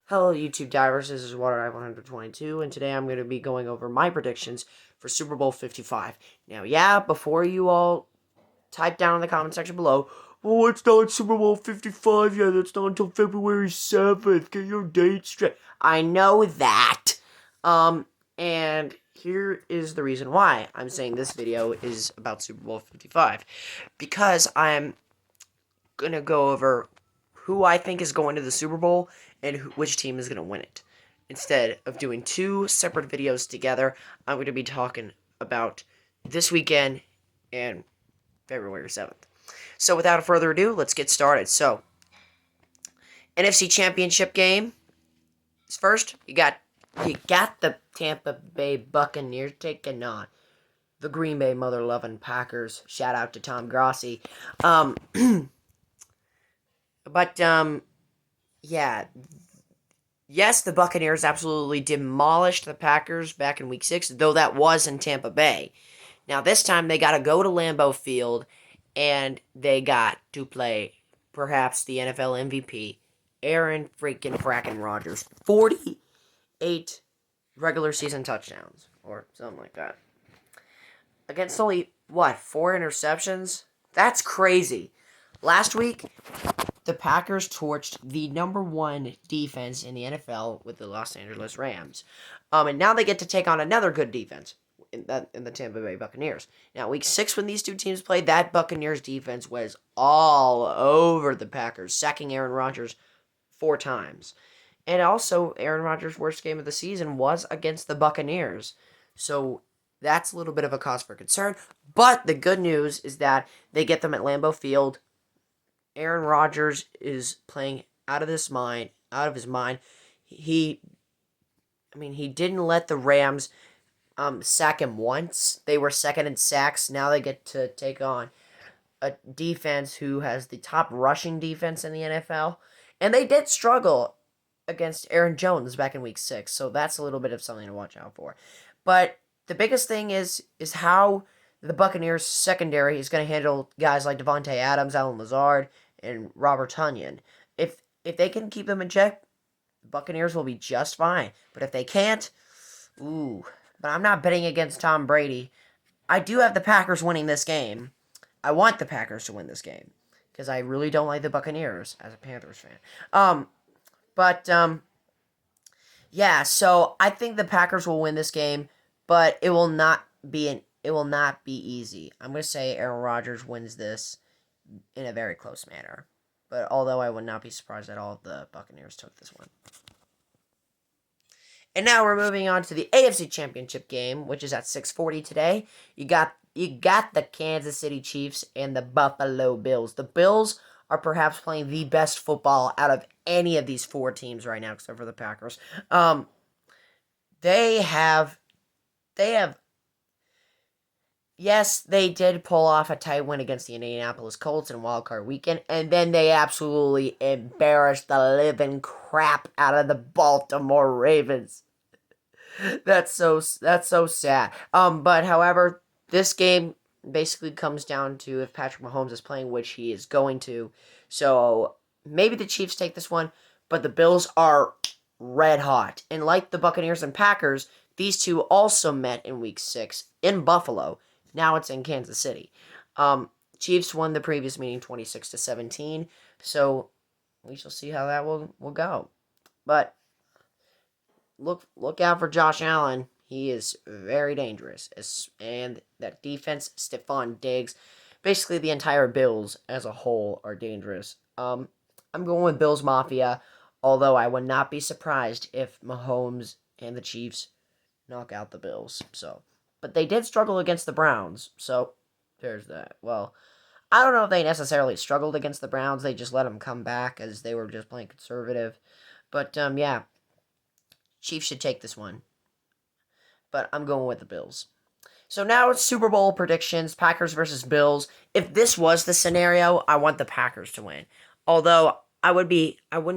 Hello, YouTube divers. This is Water 122, and today I'm going to be going over my predictions for Super Bowl 55. Now, yeah, before you all type down in the comment section below, "Oh, it's not Super Bowl 55 yet. That's not until February 7th. Get your date straight." I know that. And here is the reason why I'm saying this video is about Super Bowl 55. Because I'm going to go over who I think is going to the Super Bowl and which team is going to win it. Instead of doing two separate videos together, I'm going to be talking about this weekend and February 7th. So without further ado, let's get started. So, NFC Championship game is first. You got the Tampa Bay Buccaneers taking on the Green Bay mother-loving Packers. Shout out to Tom Grossi. But yeah, yes, the Buccaneers absolutely demolished the Packers back in Week 6, though that was in Tampa Bay. Now, this time they got to go to Lambeau Field, and they got to play perhaps the NFL MVP, Aaron freaking frackin' Rodgers. 48 regular season touchdowns, or something like that. Against only, 4 interceptions? That's crazy. Last week, the Packers torched the number one defense in the NFL with the Los Angeles Rams. And now they get to take on another good defense in the Tampa Bay Buccaneers. Now, Week 6, when these two teams played, that Buccaneers defense was all over the Packers, sacking Aaron Rodgers 4 times. And also, Aaron Rodgers' worst game of the season was against the Buccaneers. So that's a little bit of a cause for concern. But the good news is that they get them at Lambeau Field. Aaron Rodgers is playing out of his mind. He didn't let the Rams sack him once. They were second in sacks. Now they get to take on a defense who has the top rushing defense in the NFL. And they did struggle against Aaron Jones back in Week 6. So that's a little bit of something to watch out for. But the biggest thing is how the Buccaneers secondary is going to handle guys like Devontae Adams, Allen Lazard, and Robert Tonyan. If they can keep them in check, the Buccaneers will be just fine. But if they can't, ooh. But I'm not betting against Tom Brady. I do have the Packers winning this game. I want the Packers to win this game because I really don't like the Buccaneers as a Panthers fan. But yeah. So I think the Packers will win this game, but it will not be easy. I'm gonna say Aaron Rodgers wins this in a very close manner. But although I would not be surprised at all if the Buccaneers took this one. And now we're moving on to the AFC Championship game, which is at 6:40 today. You got the Kansas City Chiefs and the Buffalo Bills. The Bills are perhaps playing the best football out of any of these four teams right now, except for the Packers. They have Yes, they did pull off a tight win against the Indianapolis Colts in wildcard weekend, and then they absolutely embarrassed the living crap out of the Baltimore Ravens. That's so sad. But however, this game basically comes down to if Patrick Mahomes is playing, which he is going to. So maybe the Chiefs take this one, but the Bills are red hot. And like the Buccaneers and Packers, these two also met in Week 6 in Buffalo. Now it's in Kansas City. Chiefs won the previous meeting 26-17. So we shall see how that will go. But look out for Josh Allen. He is very dangerous. And that defense, Stephon Diggs, basically the entire Bills as a whole are dangerous. I'm going with Bills Mafia, although I would not be surprised if Mahomes and the Chiefs knock out the Bills. But they did struggle against the Browns, so there's that. Well, I don't know if they necessarily struggled against the Browns. They just let them come back as they were just playing conservative. But yeah, Chiefs should take this one. But I'm going with the Bills. So now it's Super Bowl predictions, Packers versus Bills. If this was the scenario, I want the Packers to win. Although I wouldn't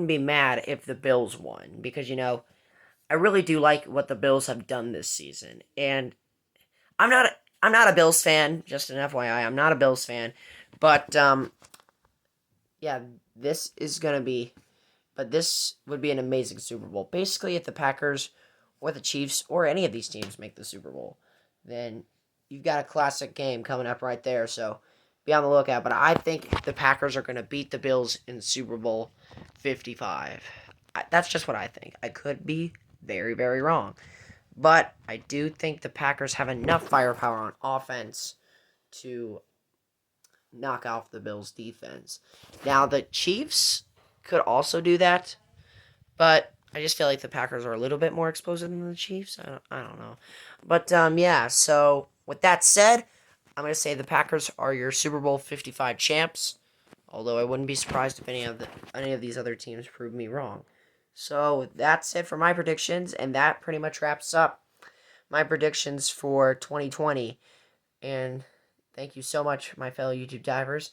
be mad if the Bills won because I really do like what the Bills have done this season. And I'm not a Bills fan, just an FYI. I'm not a Bills fan, but yeah, this is going to be but this would be an amazing Super Bowl. Basically, if the Packers or the Chiefs or any of these teams make the Super Bowl, then you've got a classic game coming up right there. So be on the lookout. But I think the Packers are going to beat the Bills in Super Bowl 55. That's just what I think. I could be very, very wrong. But I do think the Packers have enough firepower on offense to knock off the Bills' defense. Now, the Chiefs could also do that, but I just feel like the Packers are a little bit more explosive than the Chiefs. I don't know. But, yeah, so with that said, I'm going to say the Packers are your Super Bowl 55 champs, although I wouldn't be surprised if any of these other teams prove me wrong. So that's it for my predictions, and that pretty much wraps up my predictions for 2020. And thank you so much, my fellow YouTube divers.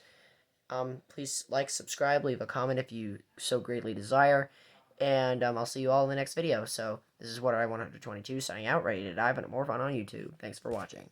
Please like, subscribe, leave a comment if you so greatly desire. And I'll see you all in the next video. So this is What I 122 signing out, ready to dive into more fun on YouTube. Thanks for watching.